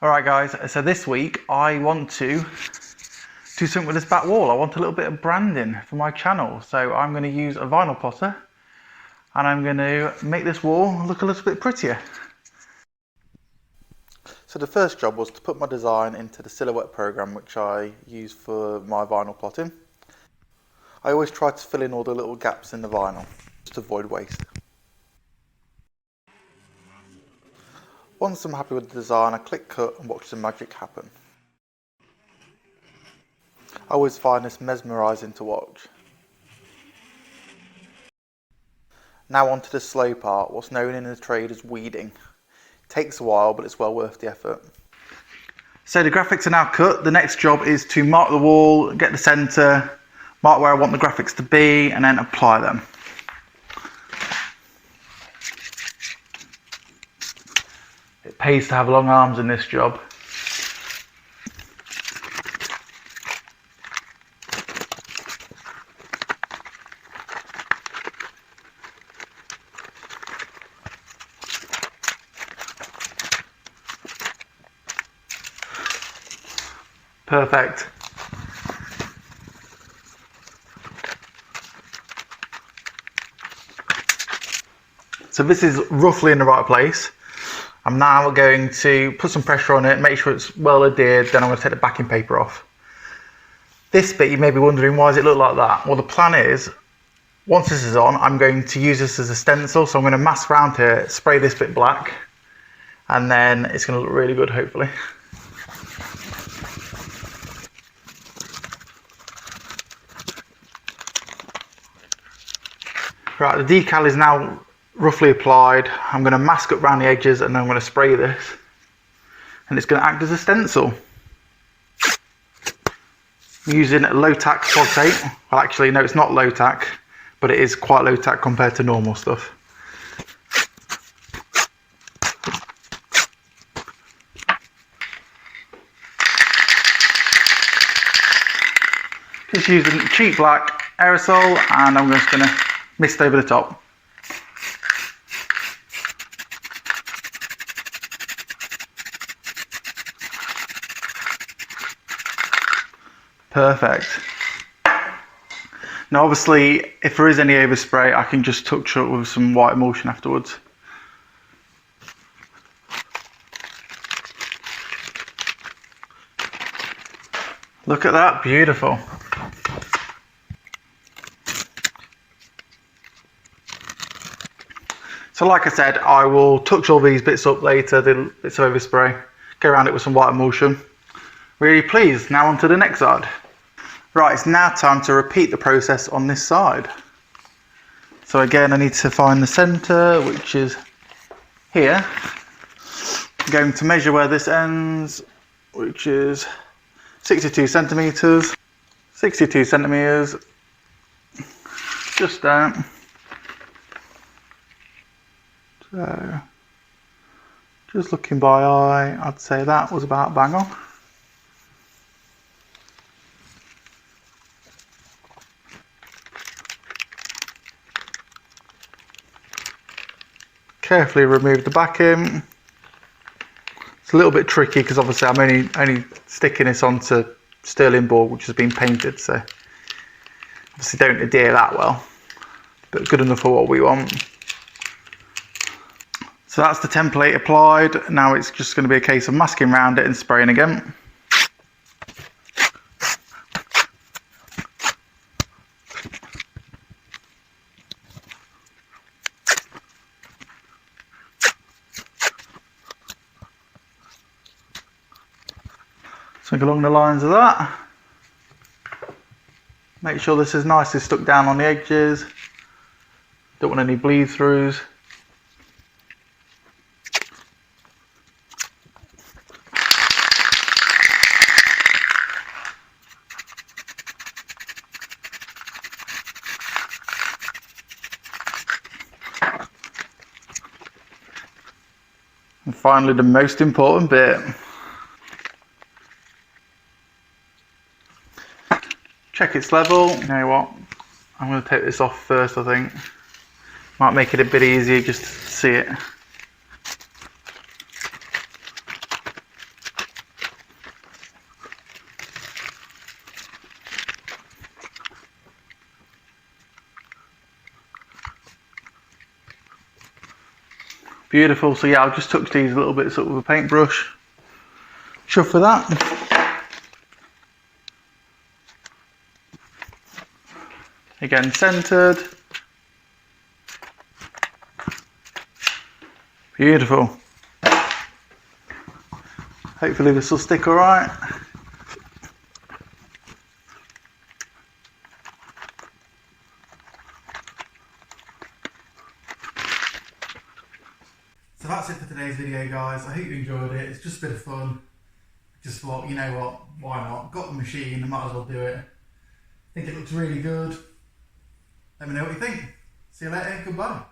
Alright guys, so this week I want to do something with this back wall. I want a little bit of branding for my channel. So I'm going to use a vinyl plotter and I'm going to make this wall look a little bit prettier. So the first job was to put my design into the silhouette program which I use for my vinyl plotting. I always try to fill in all the little gaps in the vinyl just to avoid waste. Once I'm happy with the design, I click cut and watch the magic happen. I always find this mesmerising to watch. Now on to the slow part, what's known in the trade as weeding. It takes a while, but it's well worth the effort. So the graphics are now cut. The next job is to mark the wall, get the centre, mark where I want the graphics to be, and then apply them. It pays to have long arms in this job. Perfect. So this is roughly in the right place. I'm now going to put some pressure on it, make sure it's well adhered, then I'm going to take the backing paper off. This bit you may be wondering, why does it look like that? Well, the plan is, once this is on, I'm going to use this as a stencil, so I'm going to mask around here, spray this bit black, and then it's going to look really good, hopefully. Right, the decal is now roughly applied. I'm going to mask up around the edges and then I'm going to spray this. And it's going to act as a stencil. I'm using low tack fog tape. Well, actually, no, it's not low tack, but it is quite low tack compared to normal stuff. Just using cheap black aerosol and I'm just going to mist over the top. Perfect. Now obviously if there is any overspray I can just touch up with some white emulsion afterwards. Look at that, beautiful. So like I said, I will touch all these bits up later, the bits of overspray, go around it with some white emulsion. Really pleased. Now on to the next side. Right, it's now time to repeat the process on this side. So again, I need to find the centre, which is here. I'm going to measure where this ends, which is 62 centimetres. 62 centimetres, just there. So, just looking by eye, I'd say that was about bang on. Carefully remove the backing. It's a little bit tricky because obviously I'm only sticking this onto sterling board which has been painted, so obviously don't adhere that well, but good enough for what we want. So that's the template applied. Now it's just going to be a case of masking around it and spraying again. Something along the lines of that. Make sure this is nicely stuck down on the edges. Don't want any bleed throughs. And finally, the most important bit. Check its level. You know what? I'm going to take this off first, I think. Might make it a bit easier just to see it. Beautiful. So yeah, I'll just touch these little bits up with a paintbrush. Shove for that. Again, centered. Beautiful. Hopefully this will stick all right. So that's it for today's video, guys. I hope you enjoyed it. It's just a bit of fun. Just thought, you know what, why not? Got the machine, I might as well do it. I think it looks really good. Let me know what you think. See you later, goodbye.